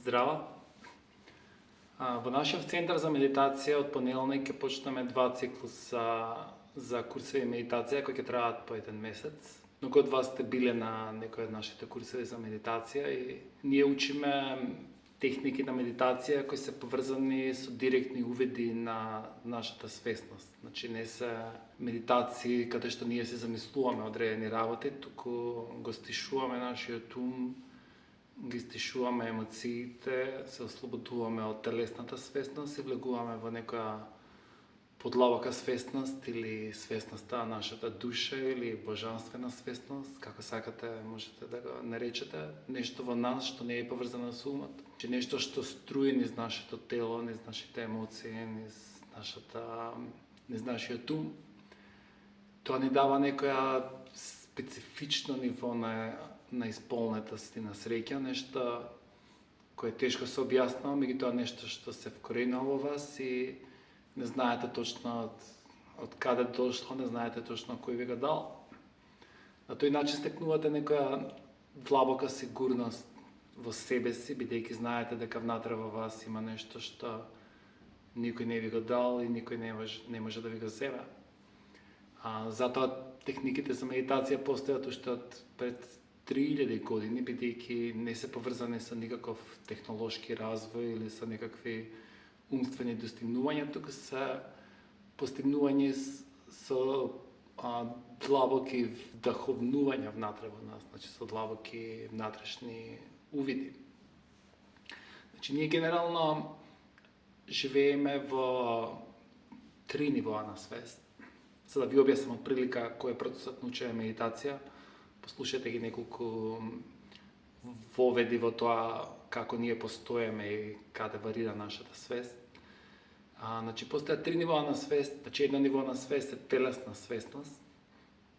Здрава! Во нашиот центар за медитација од понеделник ќе почнеме 2 циклуса за курсеви медитација кои ќе траат по 1 месец. Многу од вас сте биле на некои од нашите курсеви за медитација и ние учиме техники на медитација кои се поврзани со директни увиди на нашата свесност. Значи не се медитации каде што ние се замислуваме одредени работи, туку го стишуваме нашиот ум, ги стишуваме емоциите, се ослободуваме од телесната свесност и влегуваме во некоја подлабока свесност или свесноста на нашата душа или божанствена свесност, како сакате можете да го наречете, нешто во нас што не е поврзано со умот, че нешто што струи низ нашето тело, низ нашите емоции, низ нашиот ум. Тоа ни дава некоја специфично ниво на исполнетост и на среќа, нешто кое тешко се објаснува, меѓутоа нешто што се вкоренува во вас и не знаете точно од каде дошло, не знаете точно кој ви го дал. На тој начин стекнувате некоја длабока сигурност во себе си, бидејќи знаете дека внатре во вас има нешто што никој не ви го дал и никој не може да ви го земе. Затоа техниките за медитација постојат уште од пред 3000 години, бидејќи не се поврзани со никаков технолошки развој или со некакви умствени достигнувања, туку се постигнување со длабоки вдаховнувања внатре во нас, значи со длабоки внатрешни увиди. Значи ние генерално живееме во 3 нивоа на свест. За да ви објаснам од прилика кој е процесот на учење медитација, послушате ги неколку воведи во тоа како ние постоеме и каде варира нашата свест. Значи постојат 3 нивоа на свест. Значи едно ниво на свест е телесна свесност.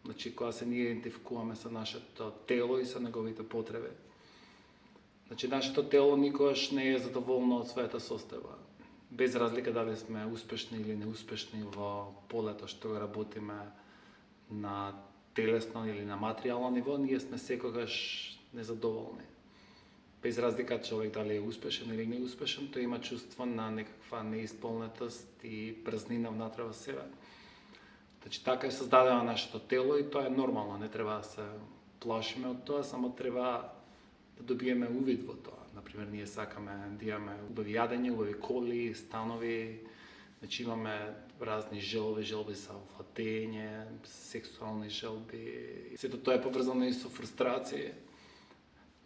Значи кога се ние идентификуваме со нашето тело и со неговите потреби. Значи нашето тело никогаш не е задоволно од својата состојба. Без разлика дали сме успешни или неуспешни во полето што го работиме на телесно или на материјално ниво, ние сме секогаш незадоволни. Без разлика човек дали е успешен или неуспешен, тој има чувство на некаква неисполнетост и празнина внатре во себе. Значи така е создадено нашето тело и тоа е нормално, не треба да се плашиме од тоа, само треба да добиеме увид во тоа. Например, ние сакаме да имаме убави јадење, убави коли, станови, значи имаме разни желби за владење, сексуални желби. Сето тоа е поврзано и со фрустрација.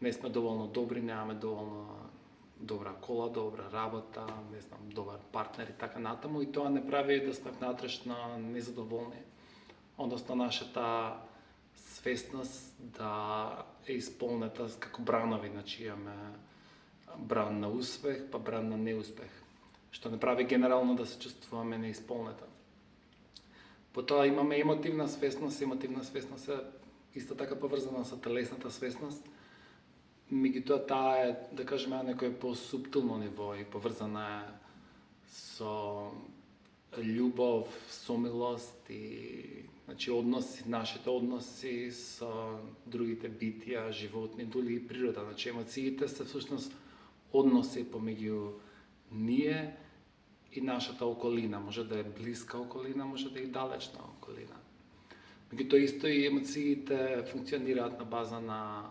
Не сме доволно добри, немаме доволно добра кола, добра работа, не знам, добар партнер и така натаму, и тоа не прави да сме внатрешно незадоволни. Односно нашата свесност да е исполнета како бранови, значи имаме бран на успех, па бран на неуспех, што не прави генерално да се чувствуваме неисполнета. Потоа имаме емотивна свесност е исто така поврзана со телесната свесност, меѓутоа таа е, да кажеме, на некој по-субтилно ниво и поврзана е со љубов, сомилост и значи нашите односи со другите битија, животни, дури и природа. Значи емоциите се всушност односи помеѓу ние и нашата околина. Може да е блиска околина, може да е и далечна околина. Меѓутоа исто и емоциите функционираат на база на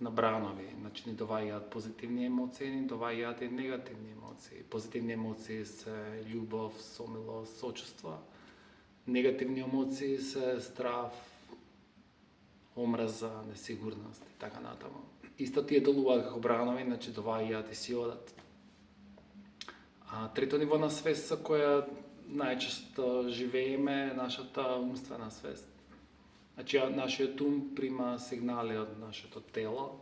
бранови. Значи ни доваѓаат позитивни емоции, ни доваѓаат и негативни емоции. Позитивни емоции се љубов, сомилост, сочувство. Негативни емоции се страв, омраза, несигурност и така натаму. Исто тие делуваат како бранови, значи доваѓаат и си одат. Трето ниво на свест со која најчесто живееме е нашата умствена свест. Значи нашиот ум прима сигнали од нашето тело,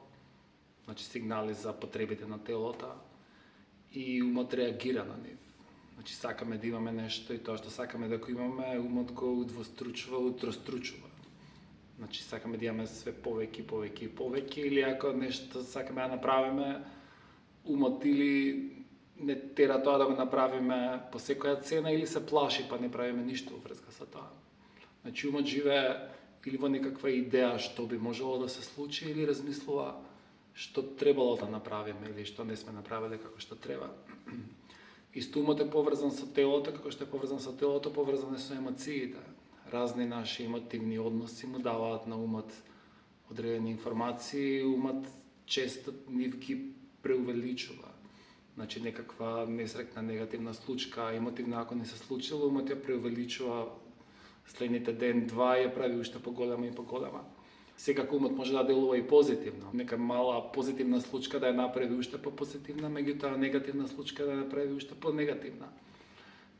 значи сигнали за потребите на телото и умот реагира на нив. Значи сакаме да имаме нешто и тоа што сакаме да го имаме, умот го удвостручува, утростручува. Значи сакаме да имаме све повеќе или ако нешто сакаме да направиме, умот или не тера тоа да го направиме по секоја цена или се плаши па не правиме ништо во врска со тоа. Значи умот живее или во некаква идеја што би можело да се случи или размислува што требало да направиме или што не сме направиле како што треба. Исто умот е поврзан со телото, како што е поврзан со телото, поврзан е со емоциите. Разни наши емотивни односи му даваат на умот одредени информации, умот често нив ги преувеличува. Значи некаква несрекна негативна случка, емотивна ако не се случила, умот ја преувеличува следните ден-два и ја прави уште поголема и поголема. Секако умот може да делува и позитивно. Нека мала позитивна случка да ја направи уште по-позитивна, меѓутоа негативна случка да ја направи уште по-негативна.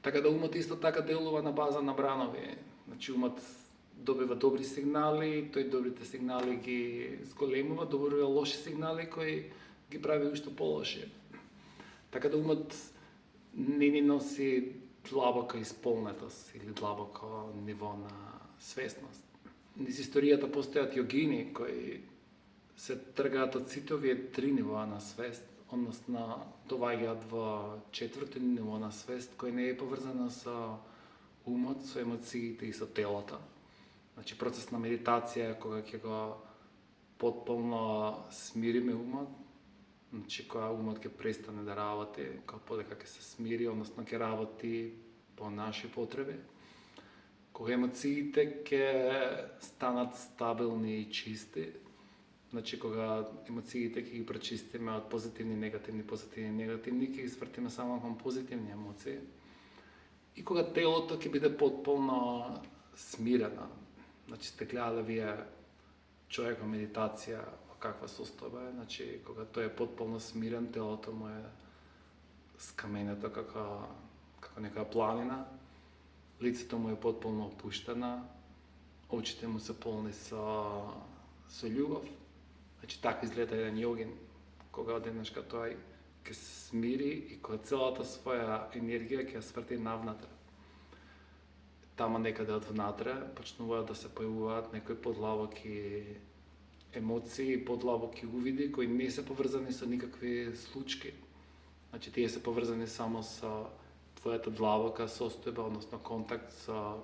Така да умот исто така делува на база на бранови. Значи умот добива добри сигнали, тој добрите сигнали ги зголемува, добива лоши сигнали кои ги прави уште по-лоши. Така да умот не ни носи длабока исполнетост или длабоко ниво на свесност. Низ историјата постојат јогини кои се тргаат од сите овие три нивоа на свест, односно доваѓаат во четврто ниво на свест кој не е поврзано со умот, со емоциите и со телото. Значи процес на медитација кога ќе го потполно смириме умот, значи кога умот ќе престане да работи, кога полека ќе се смири, односно ќе работи по наши потреби. Кога емоциите ќе станат стабилни и чисти, значи кога емоциите ќе ги пречистиме од позитивни, негативни, ќе ги свртиме само кон позитивни емоции. И кога телото ќе биде потполно смирено, значи сте гледале вие човек во медитација во каква состојба е, значи кога тој е потполно смирен, телото му е скаменето како нека планина, лицето му е потполно опуштено, очите му се полни со љубов. Значи така изгледа еден јогин, кога одеднашка тој ќе се смири и кога целата своја енергија ќе ја сврти навнатре. Тамо некаде од внатре почнуваат да се појавуваат некои подлабоки емоции, подлабоки увиди кои не се поврзани со никакви случаи. Значи тие се поврзани само со твојата длабока состојба, односно контакт со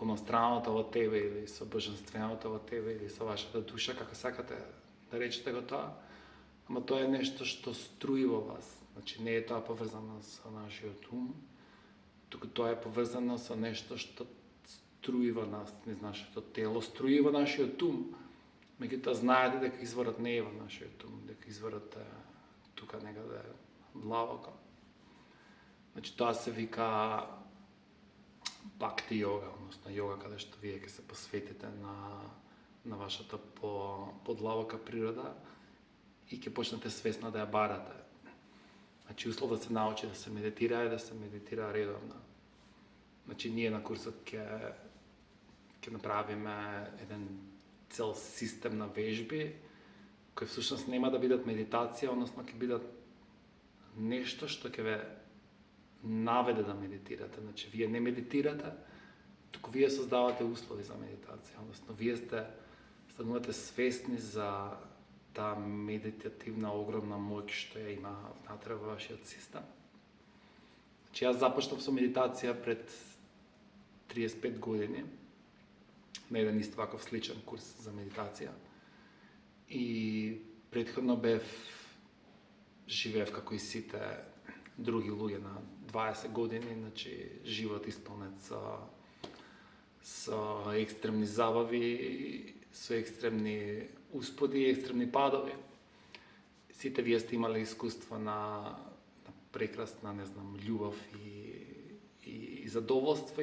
оностраното во тебе или со божественото во тебе или со вашата душа, како сакате да речете го тоа. Ама тоа е нешто што струи во вас. Значи не е тоа поврзано со нашиот ум, туку тоа е поврзано со нешто што струи во нас, низ нашето тело, струи во нашиот ум. Меѓутоа знаете дека изворот не е во нашиот ум, дека изворот е тука некаде длабоко. Значи тоа се вика бхакти јога, односно јога каде што вие ќе се посветите на вашата подлабока природа и ќе почнете свесно да ја барате. Значи услов да се научи да се медитира е да се медитира редовно. Значи ние на курсот ќе направиме еден цел систем на вежби кои всушност нема да бидат медитација, односно ќе бидат нешто што ќе ве наведе да медитирате. Значи вие не медитирате, туку вие создавате услови за медитација, односно вие станувате свесни за таа медитативна огромна моќ што ја има внатре во вашиот систем. Значи јас започнав со медитација пред 35 години на еден исто ваков сличен курс за медитација. И претходно живеев како и сите други луѓе на 20 години, значи живот исполнет со екстремни забави, со екстремни усподи и екстремни падови. Сите вие сте имале искуство на прекрасна, не знам, љубов и задоволство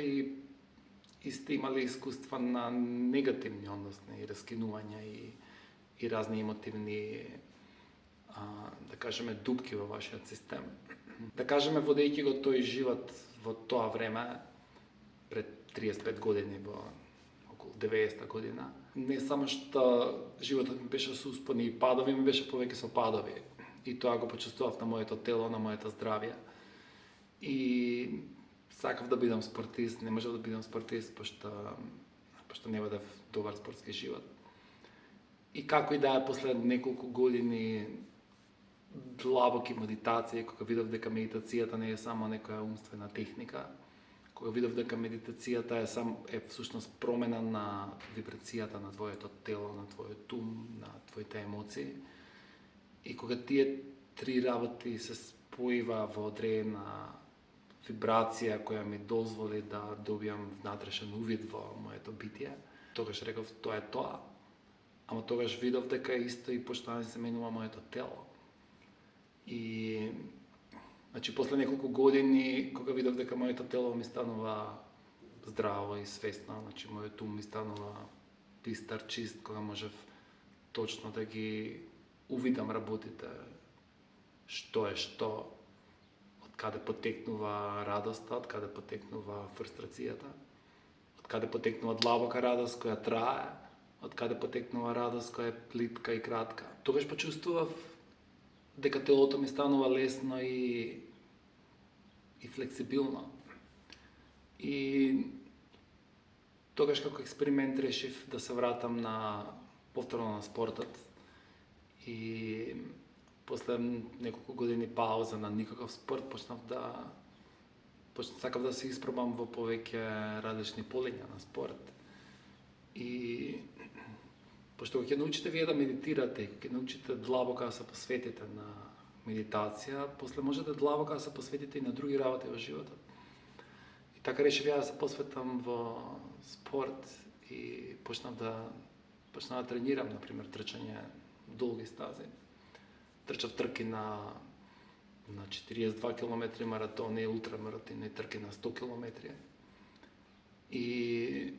и сте имале искуства на негативни односи и раскинувања и разни емотивни да кажеме дупки во вашиот систем. Да кажеме водејќи го тој живот во тоа време пред 35 години во околу 90 година, не само што животот ми беше со успони и падови, ми беше повеќе со падови. И тоа го почувствував на моето тело, на моето здравје. И сакав да бидам спортист, не можев да бидам спортист пошто не водев добар спортски живот. И како и да е, после неколку години длабоки медитации, кога видов дека медитацијата не е само некоја умствена техника, кога видов дека медитацијата е всушност промена на вибрацијата на твоето тело, на твојот ум, на твоите емоции. И кога тие три работи се спојува во одредена вибрација која ми дозволи да добијам внатрешен увид во моето битие, тогаш реков тоа е тоа. Ама тогаш видов дека исто и почна да се менува моето тело. И значи после неколку години кога видов дека моето тело ми станува здраво и свесно, значи мојот ум ми станува бистар, чист, кога можев точно да ги увидам работите, што е што, од каде потекнува радоста, од каде потекнува фрустрацијата, од каде потекнува длабока радост која трае, од каде потекнува радост која е плитка и кратка. Тогаш почувствував дека телото ми станува лесно и флексибилно. И тогаш како експеримент решив да се вратам повторно на спортот. И после неколку години пауза на никаков спорт сакав да се испробам во повеќе различни полиња на спорт. И пошто кога ќе научите вие да медитирате, кога ќе научите длабоко да се посветите на медитација, после можете длабоко да се посветите и на други работи во животот. И така решив ја да се посветам во спорт и почнав да тренирам, например, трчање долги стази. Трчав трки на 42 км маратони, ултрамаратони, трки на 100 км. И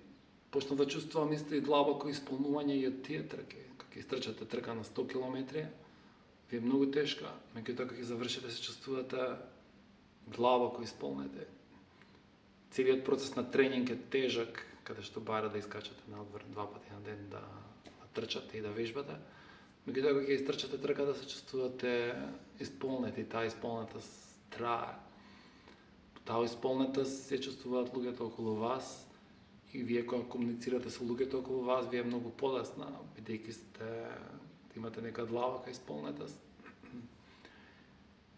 почнав да чувствувам исто и длабоко исполнување и од тие трки. Кога истрчате трка на 100 км, ви е многу тешка, меѓутоа кога завршите се чувствувате длабоко исполнете. Целиот процес на тренинг е тежак, каде што бара да искачате надвор 2 пати на ден, да трчате и да вежбате. Меѓутоа кога истрчате трка да се чувствувате исполнети, таа исполнетост трае. Таа исполнетост се чувствуваат луѓето околу вас и вие кога комуницирате со луѓето околу вас, вие е многу полесна, бидејќи имате нека длабока исполнетост.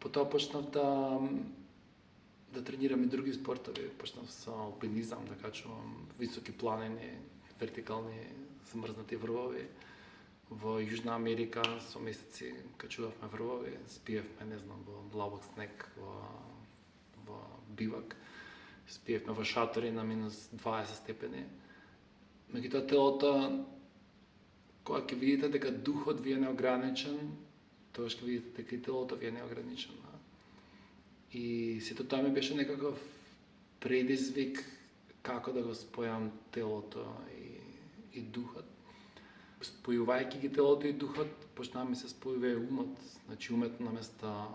Потоа почнав да тренирам и други спортови. Почнав со алпинизам, да качувам високи планини, вертикални замрзнати врвови. Во Јужна Америка со месеци качувавме врвови, спиевме, не знам, во длабок снег, во бивак. Спиевме во шатори на минус 20 степени. Меѓутоа телото, кога ќе видите дека духот ви е неограничен, тогаш ќе видите дека и телото ви е неограничено. И сето тоа ми беше некаков предизвик како да го спојам телото и духот. Спојувајќи ги телото и духот, почна ми се спојува и умот. Значи умот наместо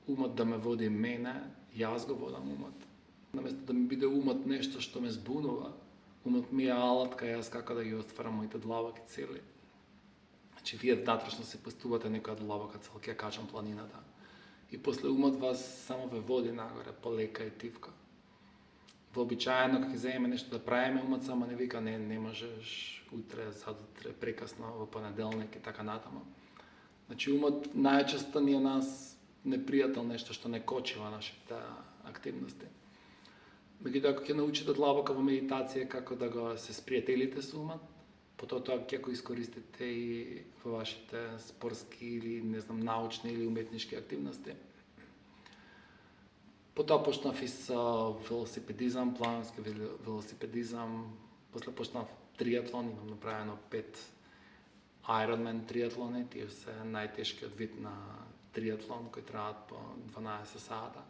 умот да ме води мене, јас го водам умот. Наместо да ми биде умот нешто што ме збунува, умот ми е алатка јас како да ги остварам моите длабоки цели. Значи вие внатрешно се постувате некоја длабока цел, ќе качам планината. И после умот вас само ве води нагоре, полека и тивка. Вообичаено кога ќе земеме нешто да правиме, умот само не вика не можеш утре, задутре, прекасно, во понеделник и така натаму. Значи умот најчесто ни е нас непријател, нешто што не кочива нашите активности. Меѓутоа кога ќе научите длабоко во медитација како да го се спријателите со умот, потоа тоа ќе го искористите и во вашите спортски или не знам научни или уметнички активности. Потоа почнав и со велосипедизам, планински велосипедизам, после почнав триатлон, имам направено 5 Ironman триатлони, тие се најтешкиот вид на триатлон кои траат по 12 сата.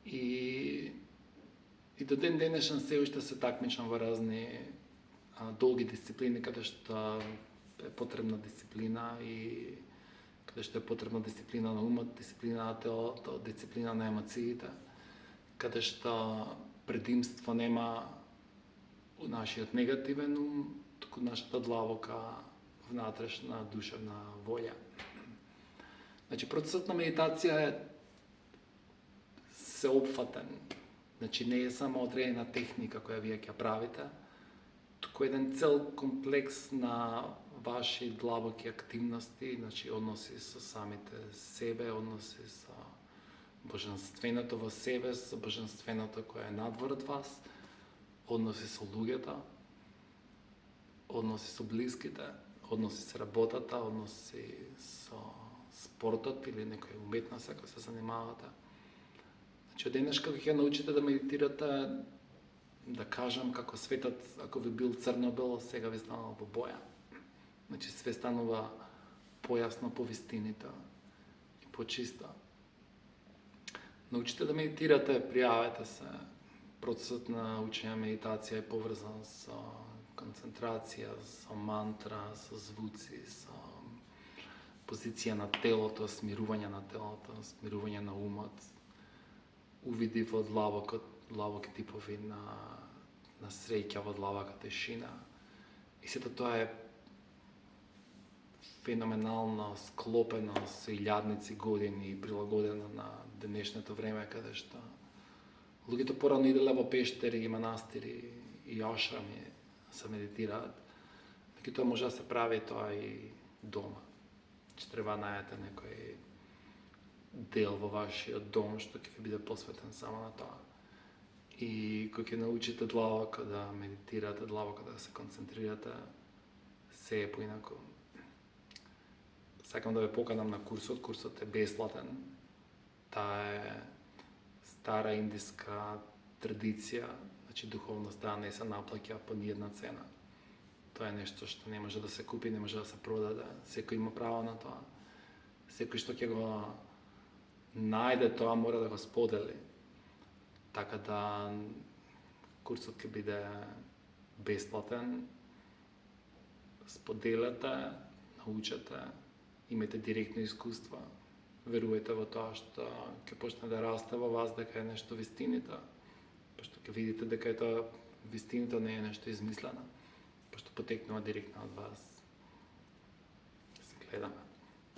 И до ден денешен се уште се такмичам во разни долги дисциплини каде што е потребна дисциплина и каде што е потребна дисциплина на умот, дисциплина на телото, дисциплина на емоциите, каде што предимство нема нашиот негативен ум, туку нашата длабока внатрешна душевна волја. Значи процесот на медитација е сеопфатен. Значи не е само одредена техника која вие ќе правите, туку еден цел комплекс на ваши длабоки активности, значи односи со самите себе, односи со божественото во себе со божественото кое е надвор од вас, односи со луѓето, односи со блиските, односи со работата, односи со спортот или некоја уметност ако се занимавате. Значи, од денешка ќе научите да медитирате, да кажам, како светот, ако ви бил црно-бело, сега ви станало во боја. Значи, све станува појасно, повистинито и почисто. Научите да медитирате, пријавете се. Процесот на учење медитација е поврзан со концентрација, со мантра, со звуци, со позиција на телото, смирување на телото, смирување на умот, увиди во длабоки типови на среќа во длабока тишина. И сето тоа е феноменално склопено со илјадници години и прилагодено на денешното време, каде што луѓето порано иделе во пештери и манастири и ашрами се медитираат. Меѓутоа може да се прави тоа и дома. Че треба најдете некој дел во вашиот дом што ќе ви биде посветен само на тоа. И кој ќе научите длабоко да медитирате, длабоко да се концентрирате, се е поинаку. Сакам да ве поканам на курсот. Курсот е бесплатен. Таа е стара индиска традиција, значи духовноста не се наплаќа по ниедна цена. Тоа е нешто што не може да се купи, не може да се продаде. Секој има право на тоа. Секој што ќе го најде тоа мора да го сподели. Така да курсот ќе биде бесплатен. Споделете, научете, имате директно искуство. Верувајте во тоа што ќе почне да расте во вас, дека е нешто вистинито. Пошто ќе видите дека е тоа вистинито, не е нешто измислено. Пошто потекнува директно од вас. Се гледаме.